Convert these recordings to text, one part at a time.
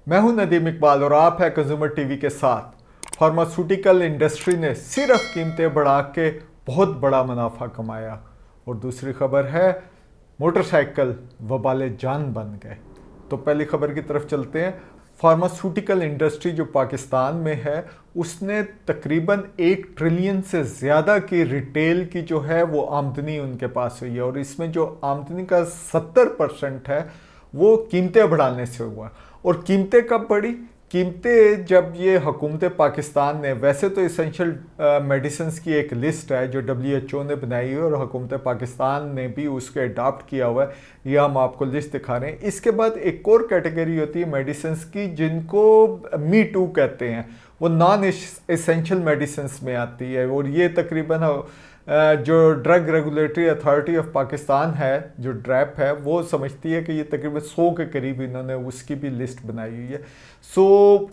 मैं हूं नदीम इकबाल और आप है कंज्यूमर टीवी के साथ। फार्मास्यूटिकल इंडस्ट्री ने सिर्फ कीमतें बढ़ा के बहुत बड़ा मुनाफा कमाया। और दूसरी खबर है मोटरसाइकिल वबाले जान बन गए। तो पहली खबर की तरफ चलते हैं। फार्मास्यूटिकल इंडस्ट्री जो पाकिस्तान में है उसने तकरीबन 1 ट्रिलियन से ज़्यादा की रिटेल की जो है वो आमदनी उनके पास हुई है और इसमें जो आमदनी का 70% है वो कीमतें बढ़ाने से हुआ। और कीमतें कब बढ़ी? कीमतें जब ये हुकूमत पाकिस्तान ने, वैसे तो इसेंशियल मेडिसिन्स की एक लिस्ट है जो WHO ने बनाई है और हुकूमत पाकिस्तान ने भी उसको अडॉप्ट किया हुआ है, ये हम आपको लिस्ट दिखा रहे हैं। इसके बाद एक और कैटेगरी होती है मेडिसिन्स की जिनको मी टू कहते हैं, वो नॉन इसेंशियल मेडिसिन्स में आती है। और ये तकरीबन जो drug regulatory authority of Pakistan है, जो ड्रैप है, वो समझती है कि ये तकरीबन 100 के करीब इन्होंने उसकी भी लिस्ट बनाई हुई है। सो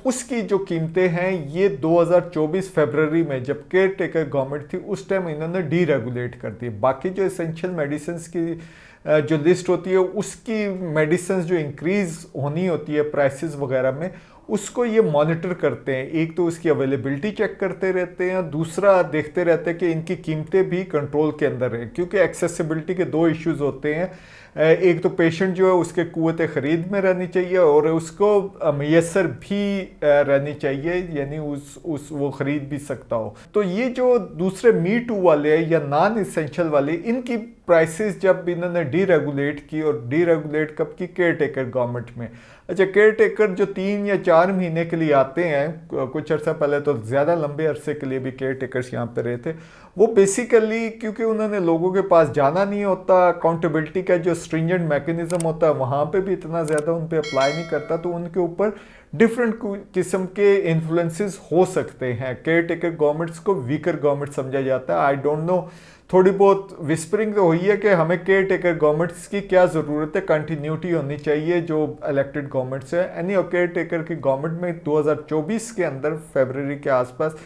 उसकी जो कीमतें हैं ये 2024 फरवरी में जब केयर टेकर गवर्नमेंट थी उस टाइम इन्होंने डी रेगुलेट कर दी। बाकी जो एसेंशियल मेडिसिन की जो लिस्ट होती है उसकी मेडिसिन जो इंक्रीज होनी होती है प्राइसेस वगैरह में, उसको ये मॉनिटर करते हैं। एक तो उसकी अवेलेबिलिटी चेक करते रहते हैं, दूसरा देखते रहते हैं कि इनकी कीमतें भी कंट्रोल के अंदर रहें, क्योंकि एक्सेसिबिलिटी के दो इश्यूज होते हैं। एक तो पेशेंट जो है उसके कुव्वत ख़रीद में रहनी चाहिए और उसको मैसर भी रहनी चाहिए, यानी उस वो ख़रीद भी सकता हो। तो ये जो दूसरे मी टू वाले हैं या नॉन इसेंशियल वाले, इनकी प्राइसेस जब इन्होंने डी रेगुलेट की, और डी रेगुलेट कब की? केयर टेकर गवर्नमेंट में। अच्छा, केयर टेकर जो 3 या 4 महीने के लिए आते हैं, कुछ अर्सा पहले तो ज़्यादा लंबे अरसे के लिए भी केयर टेकर्स यहाँ पे रहे थे, वो बेसिकली क्योंकि उन्होंने लोगों के पास जाना नहीं होता, अकाउंटेबिलिटी का जो स्ट्रिंजेंट मैकेनिज्म होता है वहाँ पे भी इतना ज़्यादा उन पर अप्लाई नहीं करता, तो उनके ऊपर डिफरेंट किस्म के इन्फ्लुएंसेस हो सकते हैं। केयर टेकर गवर्नमेंट्स को वीकर गवर्नमेंट समझा जाता है। आई डोंट नो, थोड़ी बहुत विस्परिंग तो हुई है कि हमें केयर टेकर गवर्नमेंट्स की क्या ज़रूरत है, कंटिन्यूटी होनी चाहिए जो इलेक्टेड गवर्नमेंट्स है। एनी केयर टेकर की गवर्नमेंट में 2024 के अंदर फरवरी के आसपास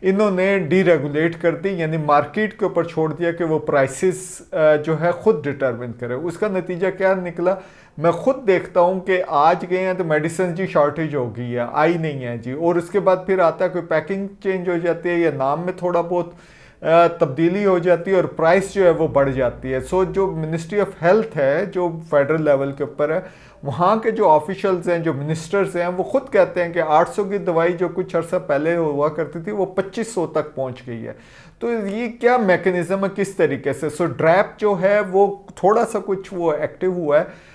इन्होंने डी रेगुलेट कर दी, यानी मार्केट के ऊपर छोड़ दिया कि वो प्राइसेस जो है खुद डिटरमिन करे। उसका नतीजा क्या निकला? मैं खुद देखता हूँ कि आज गए हैं तो मेडिसिन जी शॉर्टेज हो गई है, आई नहीं है जी, और उसके बाद फिर आता है कोई पैकिंग चेंज हो जाती है या नाम में थोड़ा बहुत तब्दीली हो जाती है और प्राइस जो है वो बढ़ जाती है। सो जो मिनिस्ट्री ऑफ हेल्थ है जो फेडरल लेवल के ऊपर है, वहाँ के जो ऑफिशियल्स हैं, जो मिनिस्टर्स हैं, वो खुद कहते हैं कि 800 की दवाई जो कुछ अर्सा पहले हुआ करती थी वो 2500 तक पहुँच गई है। तो ये क्या मैकेनिज्म है, किस तरीके से? सो ड्रैप जो है वो थोड़ा सा कुछ वो एक्टिव हुआ है।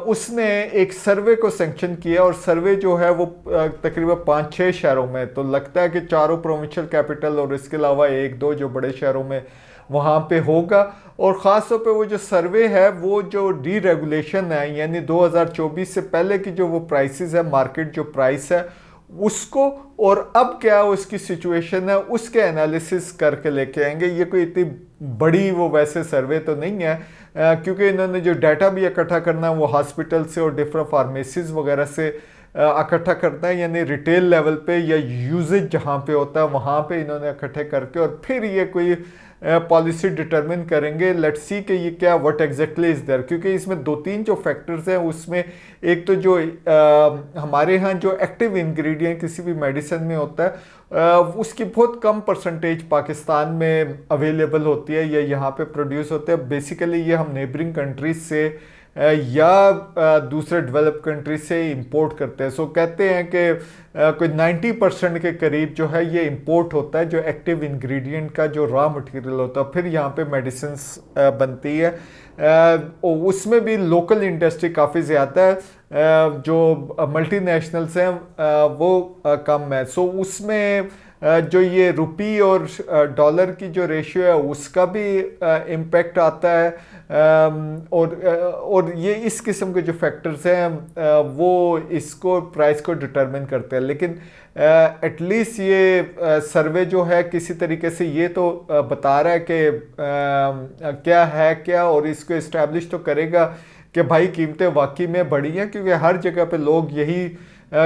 उसने एक सर्वे को सेंक्शन किया और सर्वे जो है वो तकरीबन 5-6 शहरों में, तो लगता है कि 4 प्रोविंशियल कैपिटल और इसके अलावा 1-2 जो बड़े शहरों में वहाँ पे होगा। और ख़ास तौर पे वो जो सर्वे है वो जो डी रेगुलेशन है, यानी 2024 से पहले की जो वो प्राइसेस है, मार्केट जो प्राइस है उसको, और अब क्या उसकी सिचुएशन है, उसके एनालिसिस करके लेके आएंगे। ये कोई इतनी बड़ी वो वैसे सर्वे तो नहीं है, क्योंकि इन्होंने जो डाटा भी इकट्ठा करना है वो हॉस्पिटल से और डिफरेंट फार्मेसीज वगैरह से इकट्ठा करना है, यानी रिटेल लेवल पे या यूजेज जहाँ पे होता है वहाँ पे इन्होंने इकट्ठे करके और फिर ये कोई पॉलिसी डिटरमिन करेंगे। लेट्स सी कि ये क्या व्हाट एग्जैक्टली इज देयर, क्योंकि इसमें 2-3 जो फैक्टर्स हैं उसमें एक तो जो हमारे यहाँ जो एक्टिव इंग्रेडिएंट किसी भी मेडिसिन में होता है उसकी बहुत कम परसेंटेज पाकिस्तान में अवेलेबल होती है या यहाँ पे प्रोड्यूस होते हैं। बेसिकली ये हम नेबरिंग कंट्रीज से या दूसरे डेवलप कंट्री से इंपोर्ट करते हैं। सो कहते हैं कि कोई 90% के करीब जो है ये इंपोर्ट होता है, जो एक्टिव इंग्रेडिएंट का जो रॉ मटेरियल होता है, फिर यहाँ पे मेडिसिन्स बनती है। उसमें भी लोकल इंडस्ट्री काफ़ी ज़्यादा है, जो मल्टीनेशनल्स हैं वो कम है। सो उसमें जो ये रुपी और डॉलर की जो रेशियो है उसका भी इम्पेक्ट आता है। और ये इस किस्म के जो फैक्टर्स हैं वो इसको प्राइस को डिटरमिन करते हैं। लेकिन एटलीस्ट ये सर्वे जो है किसी तरीके से ये तो बता रहा है कि क्या है क्या, और इसको इस्टेब्लिश तो करेगा कि भाई कीमतें वाकई में बढ़ी हैं, क्योंकि हर जगह पे लोग यही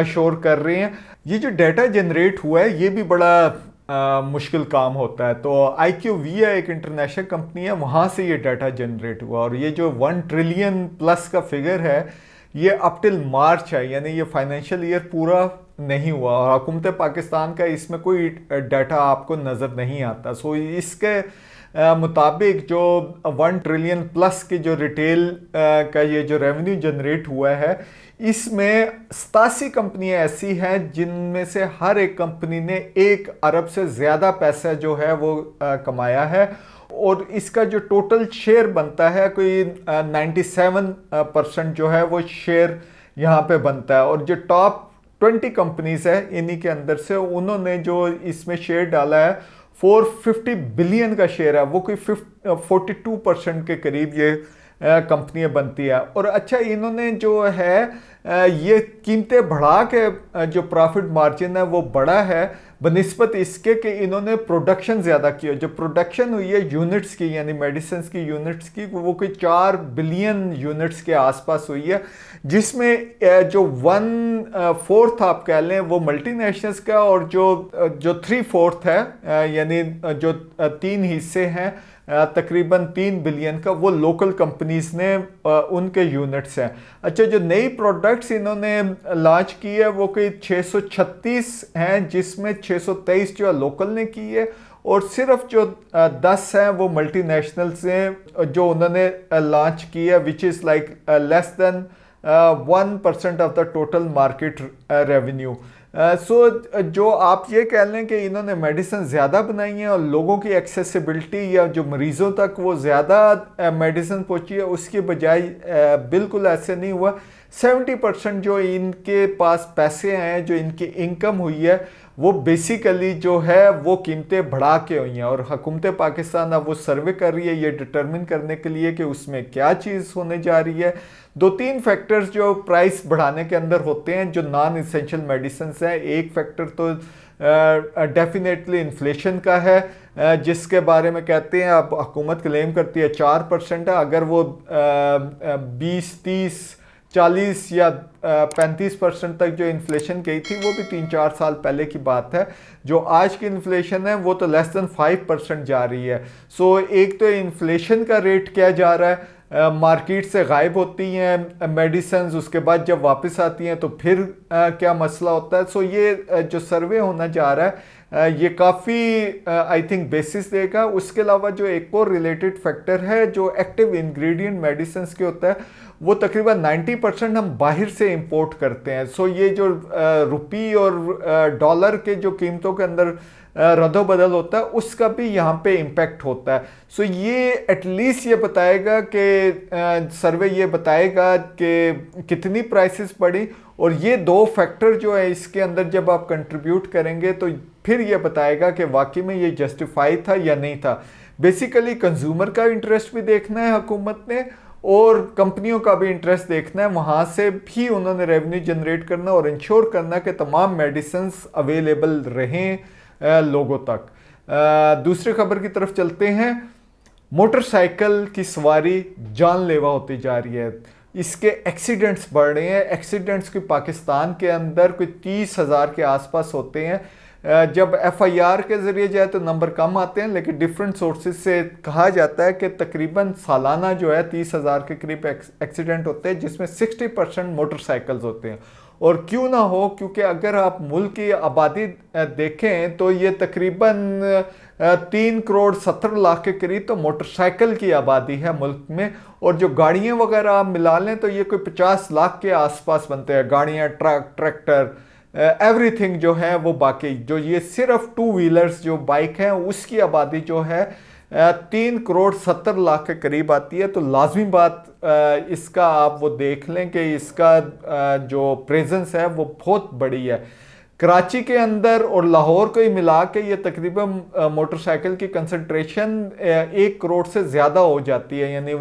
शोर कर रहे हैं। ये जो डाटा जनरेट हुआ है ये भी बड़ा मुश्किल काम होता है। तो IQVIA एक इंटरनेशनल कंपनी है, वहाँ से ये डाटा जनरेट हुआ, और ये जो 1 ट्रिलियन प्लस का फिगर है ये अप टिल मार्च है, यानी ये फाइनेंशियल ईयर पूरा नहीं हुआ और हुकूमत पाकिस्तान का इसमें कोई डाटा आपको नज़र नहीं आता। सो इसके मुताबिक जो 1 ट्रिलियन प्लस की जो रिटेल का ये जो रेवेन्यू जनरेट हुआ है, इसमें 87 कंपनियां ऐसी हैं जिनमें से हर एक कंपनी ने 1 अरब से ज़्यादा पैसा जो है वो कमाया है और इसका जो टोटल शेयर बनता है कोई 97% जो है वो शेयर यहाँ पे बनता है। और जो टॉप 20 कंपनीज है इन्हीं के अंदर से उन्होंने जो इसमें शेयर डाला है 450 बिलियन का शेयर है, वो कोई 42% के करीब ये कंपनियां बनती है। और अच्छा, इन्होंने जो है ये कीमतें बढ़ा के जो प्रॉफिट मार्जिन है वो बड़ा है बनिस्बत इसके कि इन्होंने प्रोडक्शन ज़्यादा की। जो प्रोडक्शन हुई है यूनिट्स की, यानी मेडिसिन की यूनिट्स की, वो कोई 4 बिलियन यूनिट्स के आसपास हुई है, जिसमें जो 1/4 आप कह लें वो मल्टीनेशनल्स का और जो 3/4 है यानी जो 3 हिस्से हैं तकरीबन 3 बिलियन का, वो लोकल कंपनीज ने उनके यूनिट्स हैं। अच्छा, जो नई प्रोडक्ट्स इन्होंने लॉन्च की है वो कोई 636 हैं, जिसमें 623 जो लोकल ने की है और सिर्फ जो 10 हैं वो मल्टीनेशनल से जो उन्होंने लॉन्च की है, which is like less than 1% of the total market revenue. So जो आप ये कह लें कि इन्होंने मेडिसिन ज़्यादा बनाई हैं और लोगों की एक्सेसिबिलिटी या जो मरीज़ों तक वो ज़्यादा मेडिसिन पहुंची है, उसके बजाय बिल्कुल ऐसे नहीं हुआ। 70% जो इनके पास पैसे आए हैं, जो इनकी इनकम हुई है, वो बेसिकली जो है वो कीमतें बढ़ा के हुई हैं। और हुकूमत पाकिस्तान अब वो सर्वे कर रही है ये डिटरमिन करने के लिए कि उसमें क्या चीज़ होने जा रही है। 2-3 फैक्टर्स जो प्राइस बढ़ाने के अंदर होते हैं जो नॉन इसेंशियल मेडिसिन हैं। एक फैक्टर तो डेफिनेटली इन्फ्लेशन का है, जिसके बारे में कहते हैं अब हुकूमत क्लेम करती है 4% है। अगर वो 20, 30, 40 या 35% तक जो इन्फ्लेशन गई थी वो भी 3-4 साल पहले की बात है। जो आज की इन्फ्लेशन है वो तो लेस देन 5% जा रही है। सो एक तो इन्फ्लेशन का रेट क्या जा रहा है, मार्केट से गायब होती हैं मेडिसिन, उसके बाद जब वापस आती हैं तो फिर क्या मसला होता है। सो ये जो सर्वे होना जा रहा है ये काफ़ी आई थिंक बेसिस देगा। उसके अलावा जो एक और रिलेटेड फैक्टर है जो एक्टिव इंग्रेडिएंट मेडिसिन के होता है, वो तकरीबन 90% हम बाहर से इंपोर्ट करते हैं। सो ये जो रुपी और डॉलर के जो कीमतों के अंदर रद्दो बदल होता है, उसका भी यहाँ पे इम्पेक्ट होता है। सो ये एटलीस्ट ये बताएगा कि सर्वे ये बताएगा कि कितनी प्राइसेस बढ़ी, और ये 2 फैक्टर जो है इसके अंदर जब आप कंट्रीब्यूट करेंगे तो फिर ये बताएगा कि वाकई में ये जस्टिफाई था या नहीं था। बेसिकली कंज्यूमर का इंटरेस्ट भी देखना है हुकूमत ने और कंपनियों का भी इंटरेस्ट देखना है, वहाँ से भी उन्होंने रेवेन्यू जनरेट करना और इंश्योर करना कि तमाम मेडिसिन अवेलेबल रहें लोगों तक। दूसरी खबर की तरफ चलते हैं। मोटरसाइकिल की सवारी जानलेवा होती जा रही है, इसके एक्सीडेंट्स बढ़ रहे हैं। एक्सीडेंट्स की पाकिस्तान के अंदर कोई 30,000 के आसपास होते हैं। जब FIR के ज़रिए जाए तो नंबर कम आते हैं, लेकिन डिफरेंट सोर्सेज से कहा जाता है कि तकरीबन सालाना जो है 30,000 के करीब एक्सीडेंट होते हैं, जिसमें 60% मोटरसाइकिल्स होते हैं। और क्यों ना हो, क्योंकि अगर आप मुल्क की आबादी देखें तो ये तकरीबन 3,70,00,000 के करीब तो मोटरसाइकिल की आबादी है मुल्क में। और जो गाड़ियाँ वगैरह आप मिला लें तो ये कोई 50 लाख के आसपास बनते हैं। गाड़ियाँ, ट्रक, ट्रैक्टर, एवरीथिंग जो है वो, बाकी जो ये सिर्फ 2 व्हीलर्स जो बाइक हैं उसकी आबादी जो है 3,70,00,000 के करीब आती है। तो लाजमी बात इसका आप वो देख लें कि इसका जो प्रेजेंस है वो बहुत बड़ी है। कराची के अंदर और लाहौर को ही मिला के ये तकरीबन मोटरसाइकिल की कंसंट्रेशन 1 करोड़ से ज़्यादा हो जाती है, यानी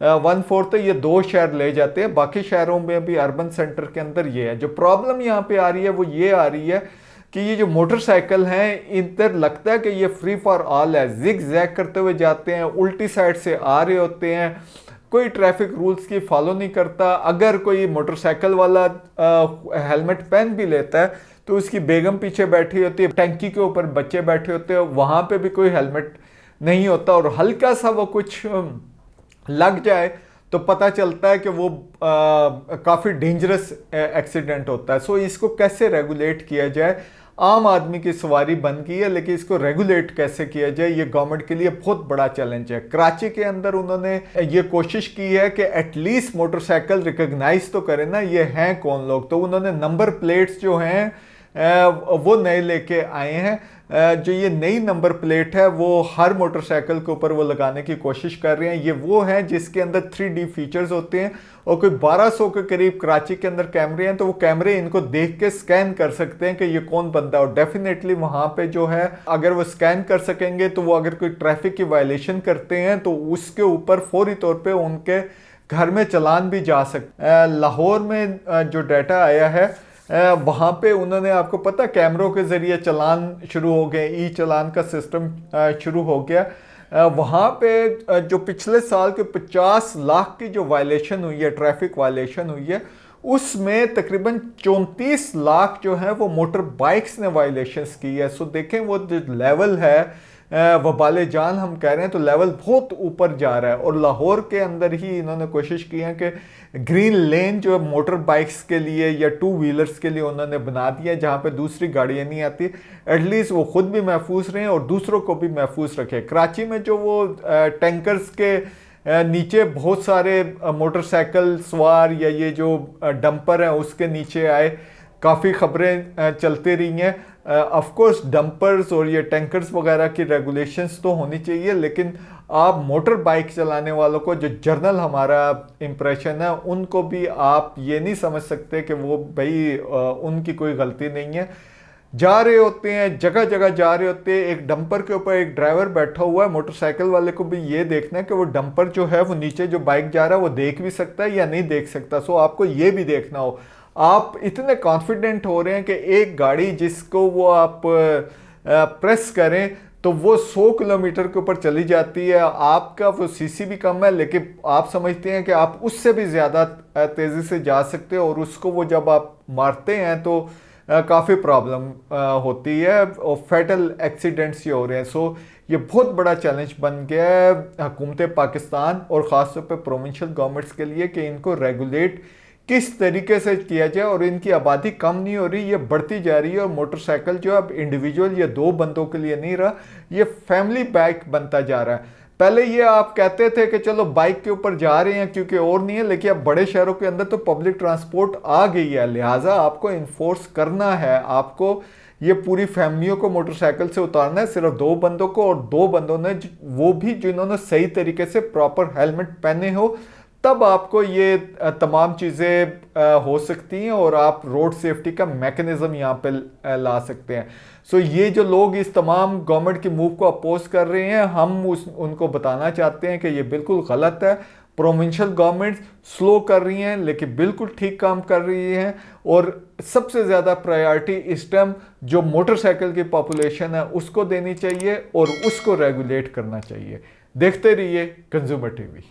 1/4 तो ये 2 शहर ले जाते हैं। बाकी शहरों में भी अर्बन सेंटर के अंदर ये है। जो प्रॉब्लम यहाँ पे आ रही है वो ये आ रही है कि ये जो मोटरसाइकिल हैं इधर लगता है कि ये फ्री फॉर ऑल है, जिग जैग करते हुए जाते हैं, उल्टी साइड से आ रहे होते हैं, कोई ट्रैफिक रूल्स की फॉलो नहीं करता। अगर कोई मोटरसाइकिल वाला हेलमेट पहन भी लेता है तो उसकी बेगम पीछे बैठी होती है, टंकी के ऊपर बच्चे बैठे होते हैं, वहाँ पे भी कोई हेलमेट नहीं होता। और हल्का सा वो कुछ लग जाए तो पता चलता है कि वो काफ़ी डेंजरस एक्सीडेंट होता है। सो इसको कैसे रेगुलेट किया जाए, आम आदमी की सवारी बन गई है, लेकिन इसको रेगुलेट कैसे किया जाए ये गवर्नमेंट के लिए बहुत बड़ा चैलेंज है। कराची के अंदर उन्होंने ये कोशिश की है कि एटलीस्ट मोटरसाइकिल रिकॉग्नाइज तो करें ना ये हैं कौन लोग। तो उन्होंने नंबर प्लेट्स जो हैं वो नए लेके आए हैं। जो ये नई नंबर प्लेट है वो हर मोटरसाइकिल के ऊपर वो लगाने की कोशिश कर रहे हैं। ये वो है जिसके अंदर 3D फीचर्स होते हैं और कोई 1200 के करीब कराची के अंदर कैमरे हैं, तो वो कैमरे इनको देख के स्कैन कर सकते हैं कि ये कौन बंदा है। और डेफिनेटली वहाँ पे जो है अगर वो स्कैन कर सकेंगे तो वो अगर कोई ट्रैफिक की वायलेशन करते हैं तो उसके ऊपर फौरी तौर पर उनके घर में चालान भी जा सकते। लाहौर में जो डाटा आया है वहाँ पे उन्होंने, आपको पता, कैमरों के ज़रिए चालान शुरू हो गए, ई चालान का सिस्टम शुरू हो गया। वहाँ पे जो पिछले साल के 50 लाख की जो वायलेशन हुई है, ट्रैफिक वायलेशन हुई है, उसमें तकरीबन 34 लाख जो है वो मोटर बाइक्स ने वायलेशंस की है। सो देखें वो जो लेवल है वबाले जान हम कह रहे हैं, तो लेवल बहुत ऊपर जा रहा है। और लाहौर के अंदर ही इन्होंने कोशिश की है कि ग्रीन लेन जो मोटर बाइक्स के लिए या 2 व्हीलर्स के लिए उन्होंने बना दिया, जहाँ पे दूसरी गाड़ियाँ नहीं आती। एटलीस्ट वो खुद भी महफूज रहें और दूसरों को भी महफूज रखें। कराची में जो वो टैंकर्स के नीचे बहुत सारे मोटरसाइकिल सवार या ये जो डंपर हैं उसके नीचे आए, काफ़ी खबरें चलती रही हैं। ऑफ कोर्स डंपर्स और ये टैंकर्स वगैरह की रेगुलेशंस तो होनी चाहिए, लेकिन आप मोटर बाइक चलाने वालों को, जो जर्नल हमारा इम्प्रेशन है, उनको भी आप ये नहीं समझ सकते कि वो भाई उनकी कोई गलती नहीं है। जा रहे होते हैं, जगह जगह जा रहे होते हैं, एक डंपर के ऊपर एक ड्राइवर बैठा हुआ है। मोटरसाइकिल वाले को भी ये देखना है कि वो डंपर जो है वो नीचे जो बाइक जा रहा है वो देख भी सकता है या नहीं देख सकता। सो आपको ये भी देखना हो। आप इतने कॉन्फिडेंट हो रहे हैं कि एक गाड़ी जिसको वो आप प्रेस करें तो वो 100 किलोमीटर के ऊपर चली जाती है, आपका वो सीसी भी कम है, लेकिन आप समझते हैं कि आप उससे भी ज़्यादा तेज़ी से जा सकते हो, और उसको वो जब आप मारते हैं तो काफ़ी प्रॉब्लम होती है और फैटल एक्सीडेंट्स ये हो रहे हैं। सो ये बहुत बड़ा चैलेंज बन गया है हुकूमत पाकिस्तान और ख़ासतौर पे प्रोविंशियल गवर्नमेंट्स के लिए कि इनको रेगुलेट किस तरीके से किया जाए। और इनकी आबादी कम नहीं हो रही, ये बढ़ती जा रही है। और मोटरसाइकिल जो अब इंडिविजुअल या 2 बंदों के लिए नहीं रहा, ये फैमिली बाइक बनता जा रहा है। पहले ये आप कहते थे कि चलो बाइक के ऊपर जा रहे हैं क्योंकि और नहीं है, लेकिन अब बड़े शहरों के अंदर तो पब्लिक ट्रांसपोर्ट आ गई है, लिहाजा आपको इन्फोर्स करना है। आपको ये पूरी फैमिलियों को मोटरसाइकिल से उतारना है, सिर्फ 2 बंदों को, और 2 बंदों ने वो भी जिन्होंने सही तरीके से प्रॉपर हेलमेट पहने हो, तब आपको ये तमाम चीज़ें हो सकती हैं और आप रोड सेफ्टी का मैकेनिज्म यहाँ पे ला सकते हैं। सो ये जो लोग इस तमाम गवर्नमेंट की मूव को अपोज कर रहे हैं, हम उनको बताना चाहते हैं कि ये बिल्कुल गलत है। प्रोविंशियल गवर्नमेंट स्लो कर रही हैं लेकिन बिल्कुल ठीक काम कर रही हैं। और सबसे ज़्यादा प्रायोरिटी इस टाइम जो मोटरसाइकिल की पॉपुलेशन है उसको देनी चाहिए और उसको रेगुलेट करना चाहिए। देखते रहिए कंज्यूमर टीवी।